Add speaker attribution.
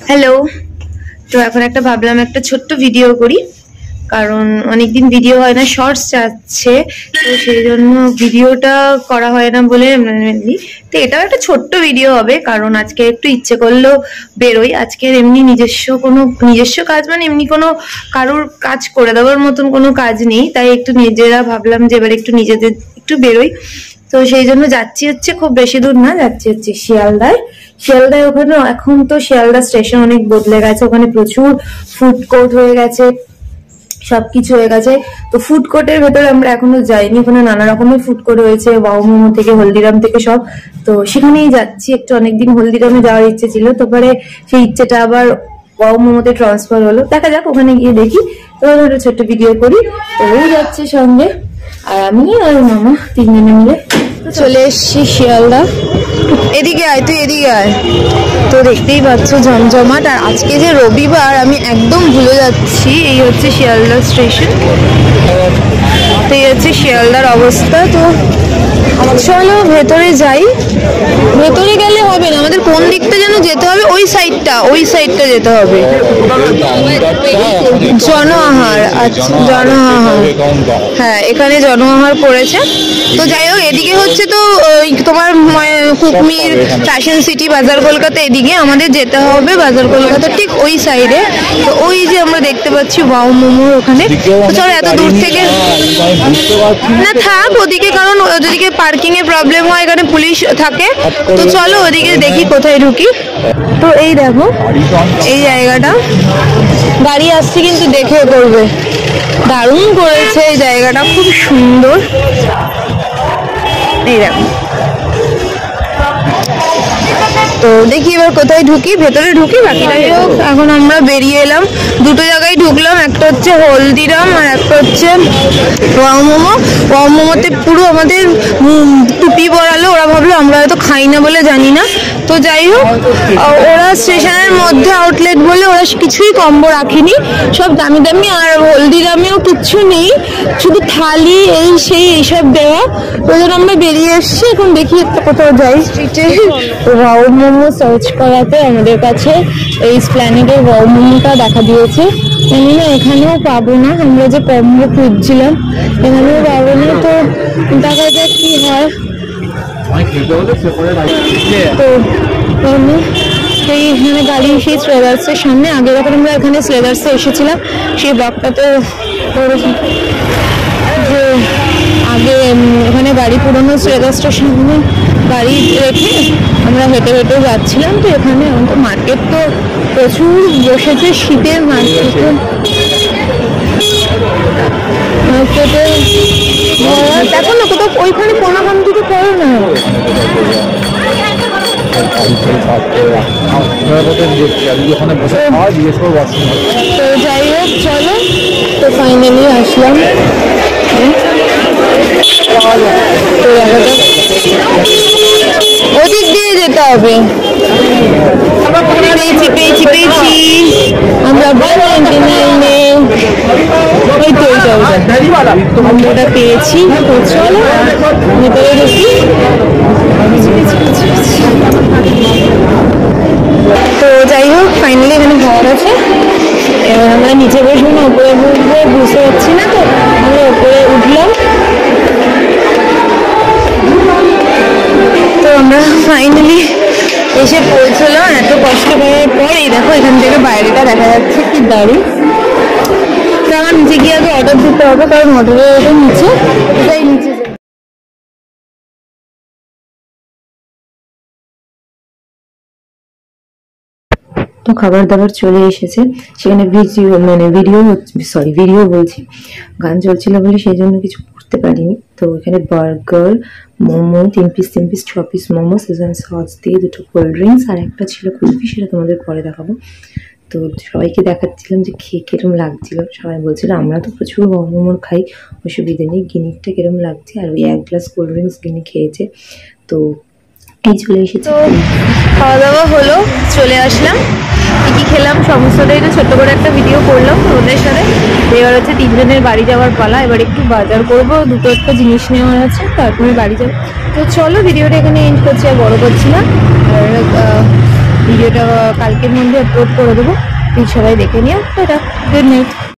Speaker 1: Hello. তো এখন একটা ভাবলাম একটা ছোট্ট ভিডিও করি, কারণ অনেকদিন ভিডিও হয় না, শর্টস যাচ্ছে, তো সেই জন্য ভিডিওটা করা হয় না বলে মেনলি। তো এটাও একটা ছোট্ট ভিডিও হবে, কারণ আজকে একটু ইচ্ছে করলেও বেরোই। আজকের এমনি নিজস্ব কাজ মানে এমনি কোনো কারুর কাজ করে দেওয়ার মতন কোনো কাজ নেই, তাই একটু নিজেরা ভাবলাম যে এবার একটু নিজেদের একটু বেরোই। তো সেই জন্য যাচ্ছি হচ্ছে, খুব বেশি দূর না, যাচ্ছি হচ্ছে শিয়ালদায়। ওখানে এখন তো শিয়ালদা স্টেশন অনেক বদলে গেছে, ওখানে প্রচুর ফুড কোর্ট হয়ে গেছে, সবকিছু হয়ে গেছে। তো ফুড কোর্টের ভেতরে আমরা এখনো যাইনি, ওখানে নানা রকমের ফুড কোর্ট হয়েছে, ওয়াও মোমো থেকে হলদিরাম থেকে সব। তো সেখানেই যাচ্ছি, একটু অনেকদিন হলদিরামে যাওয়ার ইচ্ছে ছিল, তারপরে সেই ইচ্ছেটা আবার ওয়াও মোমোতে ট্রান্সফার হলো। দেখা যাক, ওখানে গিয়ে দেখি। তো একটা ছোট্ট ভিডিও করি। তো ওই যাচ্ছে সঙ্গে, আর আমি আর মামা তিনজনে মিলে চলে এসছি শিয়ালদা। এদিকে আয়, তুই এদিকে আয়। তো দেখতেই পাচ্ছ জমজমাট, আর আজকে যে রবিবার আমি একদম ভুলে যাচ্ছি। এই হচ্ছে শিয়ালদা স্টেশন, তো এই হচ্ছে শিয়ালদার অবস্থা। তো চলো ভেতরে যাই। ভেতরে গেলে হবে না, আমাদের কোন দিকটা যেন যেতে হবে, ওই সাইডটা যেতে হবে। জনআহার, আচ্ছা জনআহার, হ্যাঁ এখানে জনআহার করেছে। তো যাই হোক, এদিকে হচ্ছে তো তোমার কুকমির, ফ্যাশন সিটি, বাজার কলকাতা, এদিকে আমাদের যেতে হবে বাজার কলকাতা ঠিক ওই সাইডে। তো ওই যে আমরা দেখতে পাচ্ছি ওয়াও মোমোর ওখানে। তো চলো এত দূর থেকে না থাক ওদিকে, কারণ ওদিকে পার্কিং এর প্রবলেম হয়, এখানে পুলিশ থাকে। তো চলো ওদিকে দেখি কোথায় ঢুকি। তো এই দেখো এই জায়গাটা, গাড়ি আসছে কিন্তু দেখে করবে, দারুণ করেছে এই জায়গাটা, খুব সুন্দর। এই দেখো, তো দেখি এবার কোথায় ঢুকি, ভেতরে ঢুকি। বাকিটা হোক, এখন আমরা বেরিয়ে এলাম, দুটো জায়গায় ঢুকলাম, একটা হচ্ছে হলদিরাম আর একটা হচ্ছে ওয়াও মোমো। ওয়াও মোমোতে পুরো আমাদের টুপি পরালো, ওরা ভাবলো আমরা হয়তো খাই না বলে জানি না। তো যাই হোক, ওরা স্টেশনের মধ্যে আউটলেট বলে ওরা কিছুই কম্বো রাখেনি, সব দামি দামি, আর হলদিরামেও কিচ্ছু নেই, শুধু থালি এই সেই এইসব দেওয়া। ওই জন্য আমরা বেরিয়ে এসছি, এখন দেখি একটা কোথাও যাই। স্ট্রিটে ওয়াও মোমো সার্চ করাতে আমাদের কাছে এই স্প্ল্যানেডের ওয়াও মোমোটা দেখা দিয়েছে। জানি না এখানেও পাবো না, আমরা যে কম্বো খুঁজছিলাম এখানেও পাবো না। তো দেখা যাক কি হয়। তো এইখানে গাড়ি সেই স্লেদার্সের সামনে, আগে যখন আমরা এখানে স্লেদার্সে এসেছিলাম সেই ব্লকটাতে যে আগে ওখানে গাড়ি পুরোনো স্লেদার্সের সামনে গাড়ি রেখে আমরা হেঁটে হেঁটে যাচ্ছিলাম। তো এখানে মার্কেট তো প্রচুর বসেছে, শীতের মার্কেটে দেখো না কোথাও ওইখানে পোনাখান দুটো করো না। তো যাই হোক চলো, তো ফাইনালি আসলাম। তো ওদিক দিয়ে যেতে হবে। পেয়েছি আমরা ওটা পেয়েছি। তো চলো ভেতরে ঢুকি। তো যাই হোক, ফাইনালি এখানে ঘর আছে। এবার আমরা নিচে বসবো না, উপরে বসবো, বুঝতে পারছি না, তো আমরা উপরে উঠলাম। তো আমরা ফাইনালি এসে পৌঁছলাম এত কষ্ট করার পর। এই দেখো এখান থেকে বাইরেটা দেখা যাচ্ছে, কি দারুণ। তো আমার নিচে গিয়ে আগে অর্ডার দিতে হবে, কারণ অর্ডারের নিচে যাই, নিচে যাই। তো খাবার দাবার চলে এসেছে, সেখানে ভিডিও বলছি, গান চলছিল বলে সেই জন্য কিছু করতে পারিনি। তো এখানে burger, momo, 3 piece 6 piece momo, season sauce দিয়ে, দুটো কোল্ড ড্রিঙ্কস, আর একটা ছিল কুলফি, সেটা তোমাদের পরে দেখাবো। তো সবাইকে দেখাচ্ছিলাম যে খেয়ে কিরম লাগছিল। সবাই বলছিল আমরা তো প্রচুর মোমো খাই, অসুবিধে নেই, গিনিরটা কিরম লাগছে। আর ওই 1 গ্লাস কোল্ড ড্রিঙ্কস গিনি খেয়েছে। তো এই চলে এসেছে, খাওয়া দাওয়া হলো, চলে আসলাম। কি খেলাম সমস্তটাই তো ছোট্ট করে একটা ভিডিও করলাম ওদের সাথে। এবার হচ্ছে 3 জনের বাড়ি যাওয়ার পালা। এবার একটু বাজার করবো, দুটো একটা জিনিস নেওয়ার আছে, তারপরে বাড়ি যাবো। তো চলো ভিডিওটা এখানে এন্ড করছি, আর বড় করছি না। আর ভিডিওটা কালকের মধ্যে আপলোড করে দেবো, প্লিজ সবাই দেখে নিও। Tata, good night.